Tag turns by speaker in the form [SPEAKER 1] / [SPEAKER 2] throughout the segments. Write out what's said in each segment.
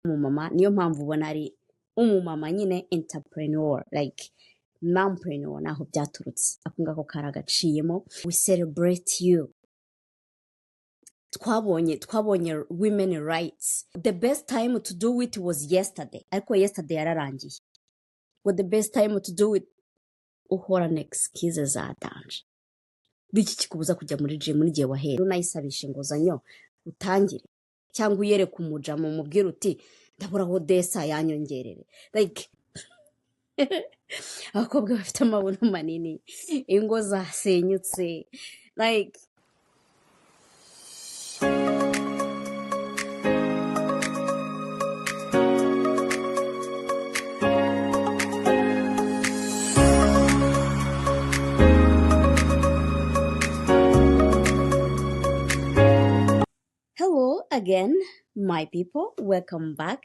[SPEAKER 1] umumama niyo mpamvu ubona ari umumama nyine entrepreneur like mompreneur naho byaturutse ako ngako karagaciyemo. We celebrate you. twabonye women rights. The best time to do it was yesterday, ariko yesterday yararangiye. But the best time to do it uhorana excuse zatanje. Biki kikubuza kujya muri gym n'igihe wahera unayisabisha inguzanyo utangire cyangwa uyereka umujama umubwira uti ndabura aho desa yanyongerere like abakobwa bafite amabuno manini, ingo zasenyutse like hello again my people, welcome back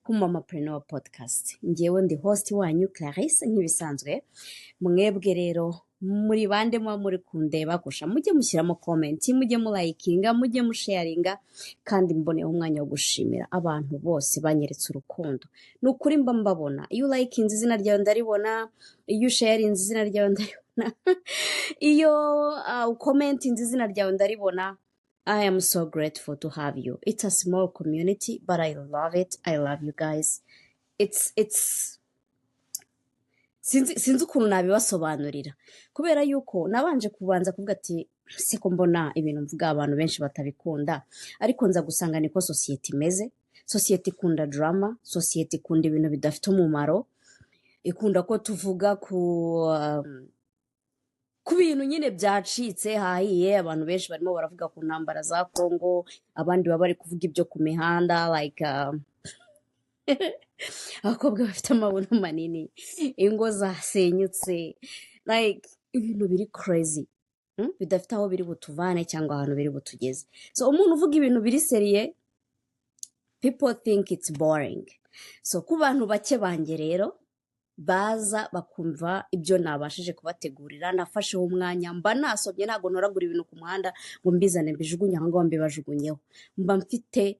[SPEAKER 1] ku Mamapreneur podcast. Ngewe ndi host wanyu Clarisse nk'ibisanzwe. Mwebwe rero muri bande mwa muri kundeba gusha mujye mushyiramo comment, mujye mulayikinga, mujye musharinga, kandi mboneho umwanya wo gushimira abantu bose banyeretse urukundo. Nukuri mba mbabona iyo likinze izina ryawe ndaribona, iyo sharinze izina ryawe ndaribona, iyo commentinze izina ryawe ndaribona. I am so grateful to have you. It's a small community, but I love it. I love you guys. It's sinzi ukuntu nabibasobanurira, kubera yuko nabanje kubanza kuvuga ati siko mbona ibintu mvuga abantu benshi batabikunda, ariko nza gusanga niko society imeze. Society ikunda drama, society ikunda ibintu bidafite umumaro, ikunda ko tuvuga ku bintu nyine byacitse hahiye. Abantu benshi barimo baravuga ku ntambara za Congo, abandi baba bari kuvuga ibyo ku mihanda like abakobwa bafite amabuno manini, ingo zasenyutse like ibintu biri crazy bidafite aho biri butuvane cyangwa ahantu biri butugeze. So umuntu uvuga ibintu biri seriye, people think it's boring. So ku bantu bake banjye rero baza bakumva ibyo nabashije kubategurira, nafasheho umwanya, mba nasomye, ntago ntoragura ibintu ku muhanda ngo mbizane mbijugunye aho ngaho mbibajugunyeho. Mba mfite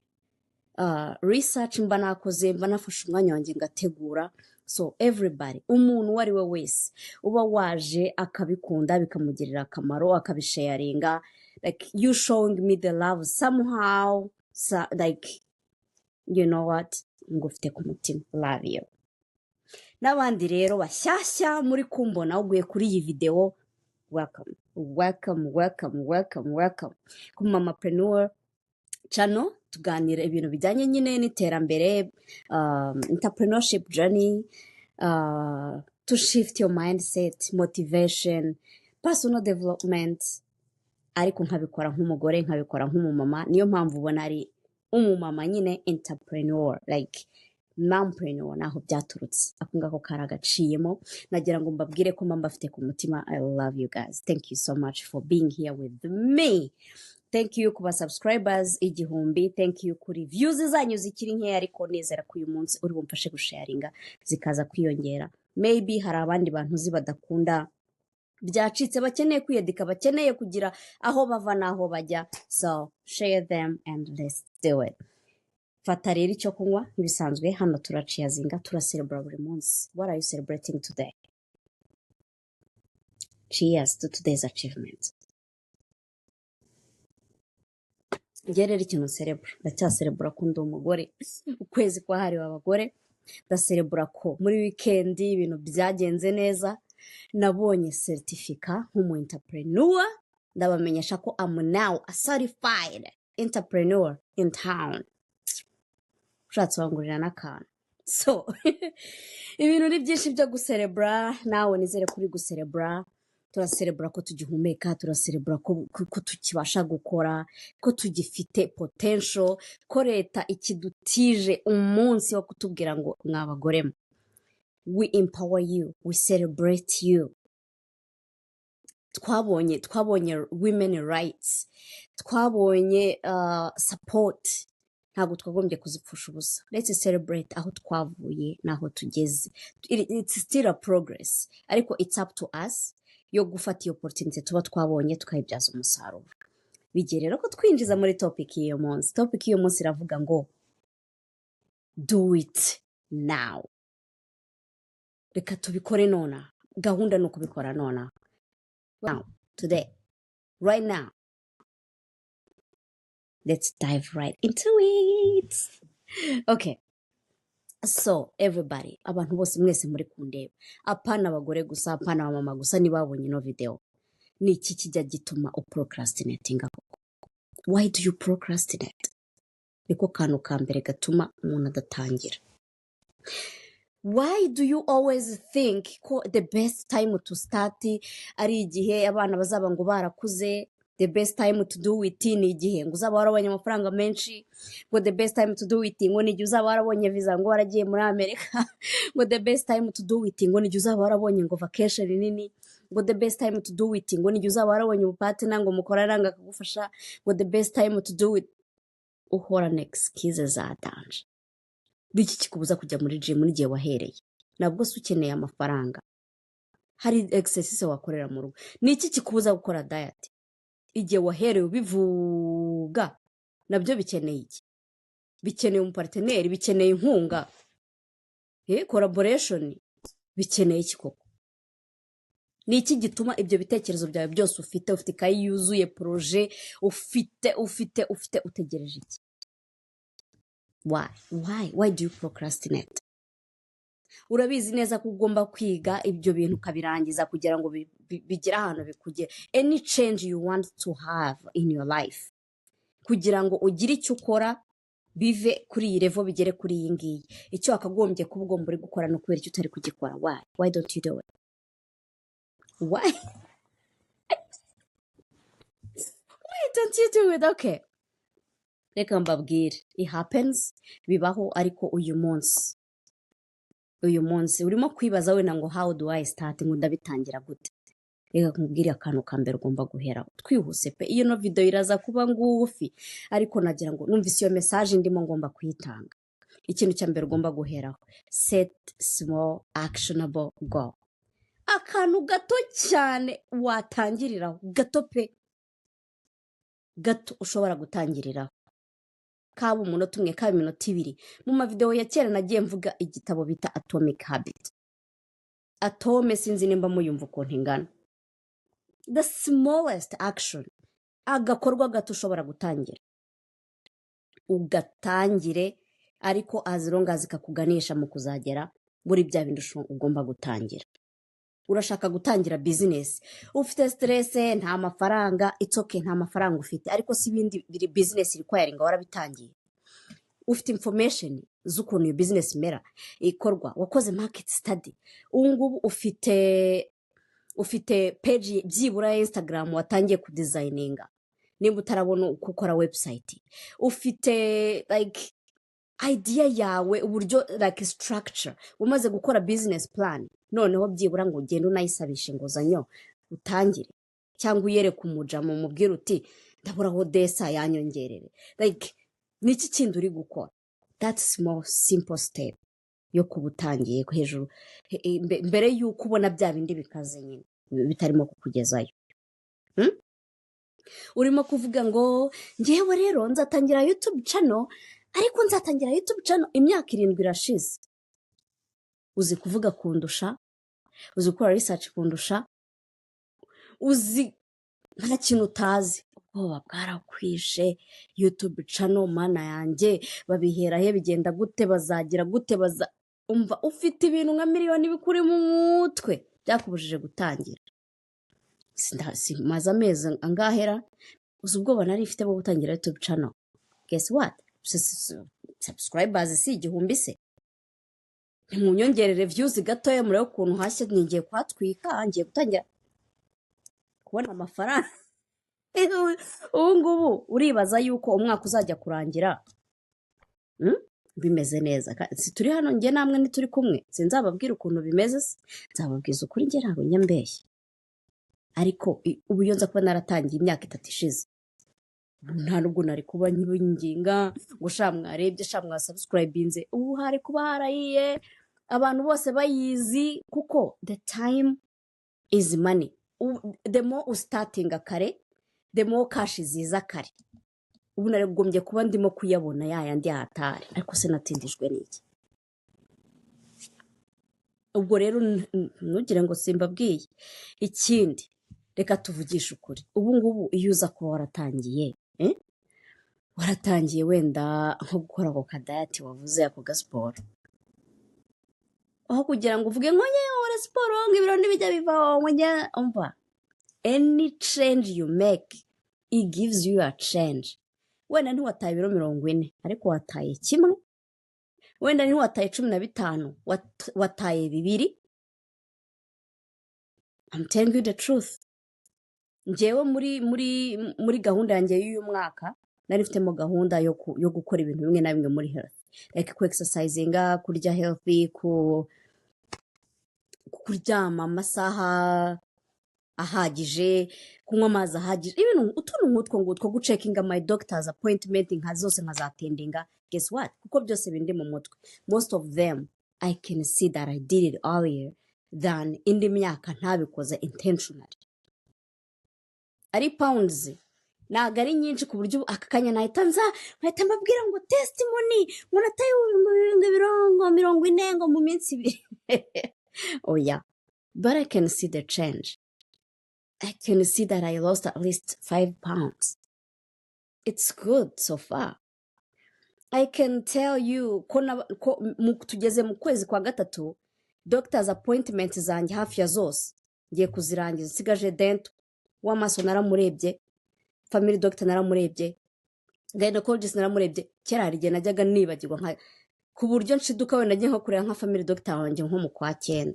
[SPEAKER 1] research mba nakoze, mba nafashe umwanya wanjye ngategura. So everybody, umuntu uwo ari we wese uba waje akabikunda bikamugirira akamaro, akabisharinga, like you showing me the love somehow, so, like you know what, ngufite ku mutima, love you. N'abandi rero bashyashya muri kumbona uguye kuri iyi video, welcome ku Mamapreneur channel. Tuganira ibintu bijyanye nyine n'iterambere, entrepreneurship journey, to shift your mindset, motivation, personal development, ariko nkabikora nk'umugore, nkabikora nk'umumama. Niyo mpamvu ubona ari umumama nyine entrepreneur like mompreneur naho byaturutse ako ngako karagaciyemo. Nagira ngo mbabwire ko mba afite ku mutima. I love you guys. Thank you so much for being here with me. Thank you kuba subscribers igihumbi. Thank you kuri views zanyu zikiri nkeya, ariko nezera ko uyu munsi uri bumfashe gusharinga zikaza kwiyongera. Maybe hari abandi bantu zibadakunda byacitse, bakeneye kwiyedika, bakeneye kugira aho bava naho bajya. So share them and let's do it. Fata rero icyo kunywa nk'ibisanzwe, hano turaciyazinga, turacelebrate buri munsi. What are you celebrating today? Cheers to today's achievement. Njye rero ikintu celebra, ndacyacelebra ko ndi umugore, ukwezi kwahariwe abagore. Ndacelebra ko muri weekend ibintu byagenze neza, nabonye certificate nk'umu entrepreneur. Ndabamenyesha ko I'm now a certified entrepreneur in town. Ushatse wangurira n'akantu. So ibintu ni byinshi byo gucelebra, nawe nizere kuri gucelebra. Turacelebra ko tugihumeka, turacelebra ko tukibasha gukora, ko tugifite potential, ko leta ikidutije umunsi wo kutubwira ngo mwabagore, we empower you, we celebrate you. Twabonye women rights, twabonye support. Ntabwo twagombye kuzipfusha ubusa. Let's celebrate aho twavuye naho tugeze. It's still a progress, ariko it's up to us yo gufata iyo opportunity tuba twabonye tukayibyaza umusaruro. Bigiye rero ko twinjiza muri topic y'iyo munsi. Topic y'iyo munsi iravuga ngo do it now. Reka tubikore nona. Gahunda no kubikora nona. Now, today, right now. Let's dive right into it. Okay. So, everybody, abantu bose mwese muri kundeba. Apana abagore gusa, apana abamama gusa nibabonye ino video. Ni iki kijya gituma uprocrastinating? Why do you procrastinate? Niko kantu ka mbere gatuma umuntu adatangira. Why do you always think ko the best time to start ari igihe abana bazaba ngo barakuze? The best time to do it ni igihe ngo uzaba warabonye amafaranga menshi, ngo the best time to do it ngo ni igihe uzaba warabonye visa ngo waragiye muri Amerika, ngo the best time to do it ngo ni igihe uzaba warabonye ngo vacation nini, ngo the best time to do it ngo ni igihe uzaba warabonye umupatena ngo mukorana akagufasha, ngo the best time to do it. Uhorana excuses za danje. Biki kikubuza kujya muri gym n'igihe wahereye? Nabwo se ukeneye amafaranga. Hari exercise wakorera mu rugo. Niki kikubuza gukora diet? Igihe wahereye ubivuga nabyo bikeneye iki? Bikeneye umuparteneri, bikeneye inkunga, collaboration, bikeneye iki koko? Niki gituma ibyo bitekerezo byawe byose ufite ikayi yuzuye projet ufite utegereje iki? Why do you procrastinate? Urabizi neza ko ugomba kwiga ibyo bintu ukabirangiza kugira ngo bigire ahantu bikugera. Any change you want to have in your life, kugira ngo ugire icyo ukora bive kuri iyi level bigere kuri iyi ngiyi, icyo wakagombye kuba ugomba uri gukora no kubera icyo utari kugikora. Why don't you do it? Why don't you do it? Okay, reka mbabwire, it happens, bibaho. Ariko uyu munsi urimo kwibaza wenda ngo how do I start, ngo ndabitangira gute? Reka nkubwire akantu ka mbere ugomba guheraho. Twihuse pe, iyo no video iraza kuba ngufi, ariko nagira ngo numvise iyo message ndimo ngomba kuyitanga. Ikintu cya mbere ugomba guheraho, set small actionable goal. Akantu gato cyane watangiriraho, gato pe, gato ushobora gutangiriraho. Kaba umunota umwe, kaba iminota ibiri. Mu mavideo ya kera nagiye mvuga igitabo bita Atomic Habit. Atome sinzi nimba muyumva ukuntu ingana. The smallest action, agakorwa gato ushobora gutangira. Ugatangire, ariko as long as kakuganisha mu kuzagera muri bya bindi ugomba gutangira. Urashaka gutangira business, ufite stress, nta mafaranga, it's okay, nta mafaranga ufite, ariko si bindi biri business requiring warabitangiye. Ufite information z'ukuntu iyo business mera ikorwa, wakoze market study, ngubu ufite page byibura ya Instagram watangiye ku designinga, nimba utarabona uko ukora website, ufite like idea yawe, uburyo like structure, umaze gukora business plan, noneho byibura ngo ugende unayisabisha inguzanyo utangire, cyangwa uyereke umujama umubwira uti ndaburaho desa yanyongerere. Like niki kindi uri gukora? That small simple step yo kubutangiye hejuru, mbere yuko ubona bya bindi bikaze nyine bitarimo kukugezayo. Urimo kuvuga ngo ngewe rero nzatangira YouTube channel, ariko nzatangira YouTube channel imyaka 7 irashize. Uzi kuvuga kundusha, uzi gukora research kundusha, uzi nta kintu utazi. Ubwoba bwarakwishe. YouTube channel mana yanjye babihera he, bigenda gute, bazagira gute, umva ufite ibintu nka miliyoni bikuri mu mutwe byakubujije gutangira. Maze amezi angahera uzi ubwoba nari ifite bwo gutangira YouTube channel. Guess what? Subscribers si igihumbi se. Ntimunyongerere views gatoya murebe ukuntu hashye, ningiye kwatwika, ngiye gutangira kubona amafaranga. Ubu ngubu uribaza yuko umwaka uzajya kurangira bimeze neza. Si turi hano nge namwe ntituri kumwe, sinzababwira ukuntu bimeze, nzababwiza ukuri nge ntabwo nyambeshye. Ariko ubu yonza kuba naratangiye imyaka 3 ishize, nta nubwo nari kuba nyibinginga ngo sha mwarebye, sha mwasubscribinze. Ubu hari kuba harayiye abantu bose bayizi, kuko the time is money. The more starting kare, the more cash ziza kare. ubu naragombye kuba ndimo kuyabona yayandi hatari ariko sinatindijwe n'iki. Ubwo rero ntugire ngo simbabwiye. Ikindi reka tuvugishe ukuri, ubu ngubu iyo uza kuba waratangiye wenda nko gukora ako kadayati wavuze, ako gasiporo, aho kugira ngo uvuge ngo nkora siporo ngo ibiro ntibijya bivaho umva, any change you make it gives you a change. Wenda ntiwataye ibiro 40 ariko wataye kimwe, wenda ntiwataye 15 wataye 2. I'm telling you the truth. Njyewe muri gahunda yanjye y'uyu mwaka nari mfitemo gahunda yo gukora ibintu bimwe na bimwe muri health, like ku exercisinga, kurya healthy, kuryama amasaha ahagije, kunywa amazi ahagije, ibintu utuntu nk'utwo gucekinga my doctor's appointment nka zose nkazatendinga. Guess what? Kuko byose bindi mu mutwe, most of them I can see that I did it earlier than indi myaka ntabikoze intentionally. Ari pounds ntago ari nyinshi ku buryo aka kanya nahita mbabwira ngo testimony ngo nataye ibirongo 40 ngo mu minsi 2. Oh yeah, but I can see the change. I can see that I lost at least 5 pounds. It's good so far. I can tell you ko tugeze mu kwezi kwa 3, doctor's appointment zanjye hafi ya zose ngiye kuzirangiza. Nsigaje dent w'amaso naramurebye, family doctor naramurebye, gynecologist naramurebye. Kera hari igihe najyaga nibagirwa ku buryo nshiduka wenda ngiye nko kureba nka family doctor wanjye nko mu kwa 9,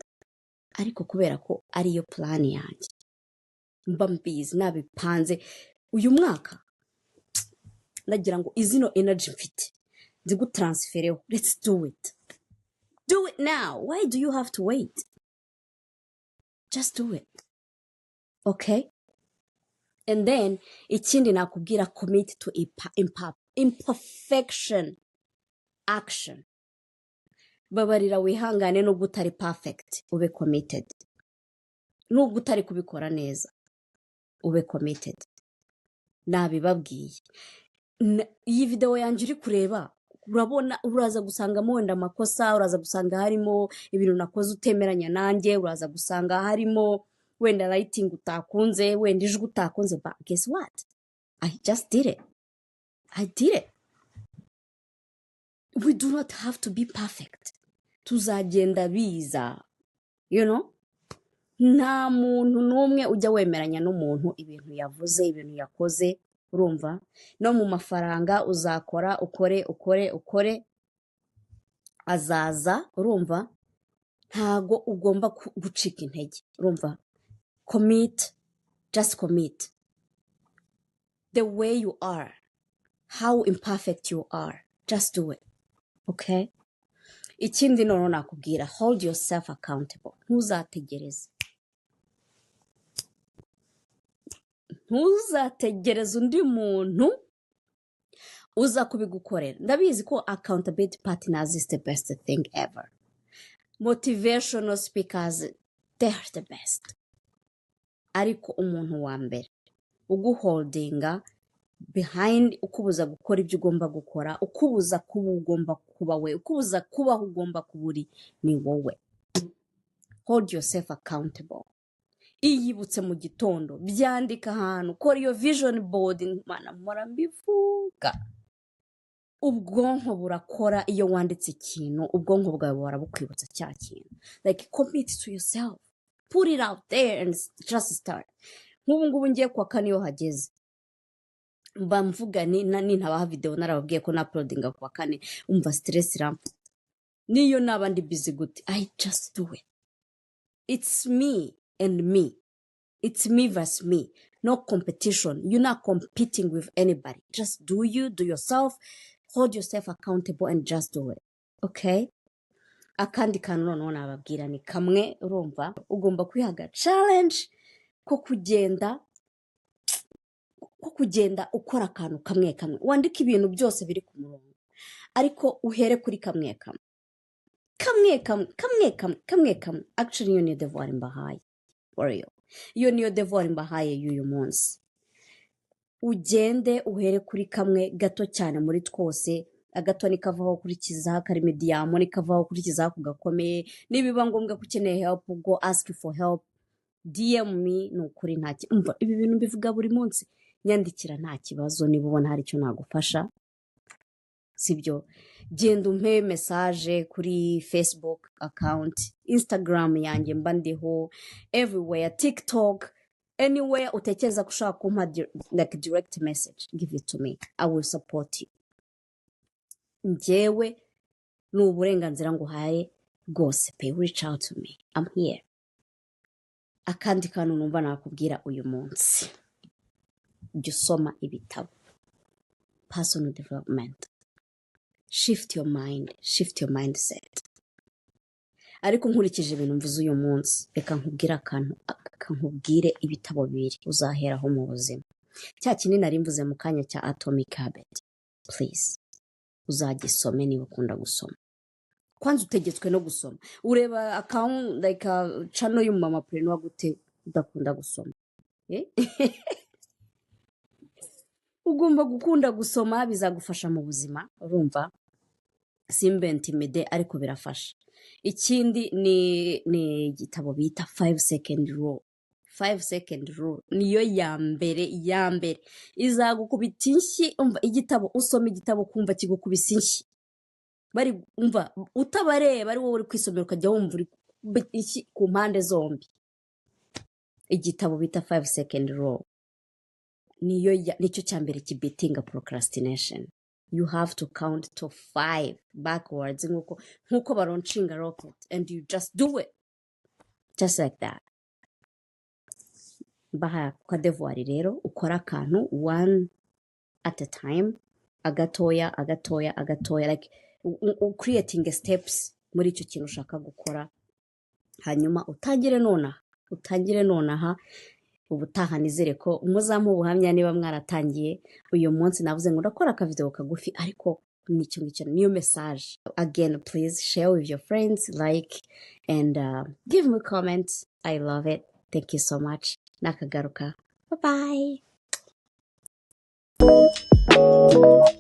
[SPEAKER 1] ariko kubera ko ariyo plan yanjye mba mbizi nabipanze uyu mwaka, ndagira ngo izino energy mfite nzi gutransfereho. Let's do it. Do it now. Why do you have to wait? Just do it. Okay? And then ikindi nakubwira, commit to imperfection action. Babarira wihangane nubwo utari perfect, ube committed. Nubwo utari kubikora neza, ube committed. Nabibabwiye. Iyi video yanjye uri kureba, urabona uraza gusangamo wenda amakosa, uraza gusanga harimo ibintu nakoze utemeranya nanjye, uraza gusanga harimo wenda writing utakunze, wenda ijwi utakunze, but guess what? I just did it. I did it. We do not have to be perfect. Tuzagenda biza. You know? Nta muntu n'umwe ujya wemeranya n'umuntu ibintu yavuze, ibintu yakoze, urumva? No mu mafaranga uzakora, ukore, azaza, urumva? Ntago ugomba gucika intege, urumva? Commit, just commit. The way you are, how imperfect you are, just do it. Okay? Ikindi noneho nakubwira, hold yourself accountable. Ntuzategereze undi muntu uza kubigukorera. Ndabizi ko accountability partners is the best thing ever. Motivational speakers, they are the best. Ariko umuntu wa mbere uguholdinga behind, ukubuza gukora ibyo ugomba gukora, ukubuza kuba ugomba kuba we, ukubuza kubaho ugomba kuburi, ni wowe. Hold yourself accountable. Iyibutse mu gitondo, byandika ahantu, kora iyo vision board, mana mpora mbivuga. Ubwonko burakora iyo wanditse ikintu, ubwonko bwawe burabukwibutsa cya kintu. Like, commit to yourself. Put it out there and just start. Nk'ubu ngubu ngiye kwa kane iyo hageze, mba mvuga nintabaha video narababwiye ko na uploadinga kwa kane, umva stress irampa. Niyo naba ndi busy gute, I just do it. It's me and me. It's me versus me. No competition. You're not competing with anybody. Just do you, do yourself, hold yourself accountable and just do it. Okay? Akandi kantu noneho nababwira ni kamwe, urumva? Ugomba kwihaga challenge ko kugenda ukora akantu kamwe. Wandika ibintu byose biri ku murongo, ariko uhere kuri kamwe. Actually, iyo niyo devoir mbahaye. For real. Iyo niyo devoir mbahaye y'uyu munsi. ugende uhere kuri kamwe gato cyane muri twose, agato nikavaho ukurikizaho akari mediyamu, nikavaho ukurikizaho ako gakomeye. Nibiba ngombwa ko ukeneye help, go ask for help, DM me. Ni ukuri umva ibi bintu mbivuga buri munsi, nyandikira nta kibazo niba ubona hari icyo nagufasha, sibyo? Genda umpe message kuri Facebook account, Instagram yanjye mba ndiho, everywhere, TikTok, anywhere utekereza ko ushaka kumpa like direct message, give it to me, I will support you. Njyewe ni uburenganzira nguhaye rwose pe, reach out to me, I'm here. Akandi kantu numva nakubwira uyu munsi, jya usoma ibitabo, personal development, shift your mind, shift your mindset. Ariko nkurikije ibintu mvuze uyu munsi, reka nkubwire ibitabo bibiri uzaheraho mu buzima. Cya kinini nari mvuze mu kanya cya Atomic Habit, please uzagisome niba ukunda gusoma. Kwanza utegetswe no gusoma. Ureba account like channel y'umumama Preneur gute udakunda gusoma? Ugomba gukunda gusoma, bizagufasha mu buzima, urumva? Simbe intimide ariko birafasha. Ikindi ni igitabo bita 5 second rule. 5 second rule niyo ya mbere izagukubita inshyi. Umva igitabo, usoma igitabo kumva kigukubisa inshyi, bari umva utabareba ari wowe uri kwisomera ukajya wumva uri inshyi ku mpande zombi. Igitabo bita 5 second rule nicyo cya mbere kibetinga procrastination. You have to count to 5 backwards nkuko baronshinga rocket, and you just do it just like that. Baha kwa devoir rero ukora akantu one at a time, agatoya like creating steps muri icyo kintu ushaka gukora, hanyuma utangire nonaha. Ubutaha nizere ko umuzamu ubuhamya niba mwaratangiye uyu munsi. Navuze ngo ndakora akavideo kagufi, ariko niyo message. Again, please share with your friends, like, and give me comments. I love it. Thank you so much. Nakagaruka. Bye bye.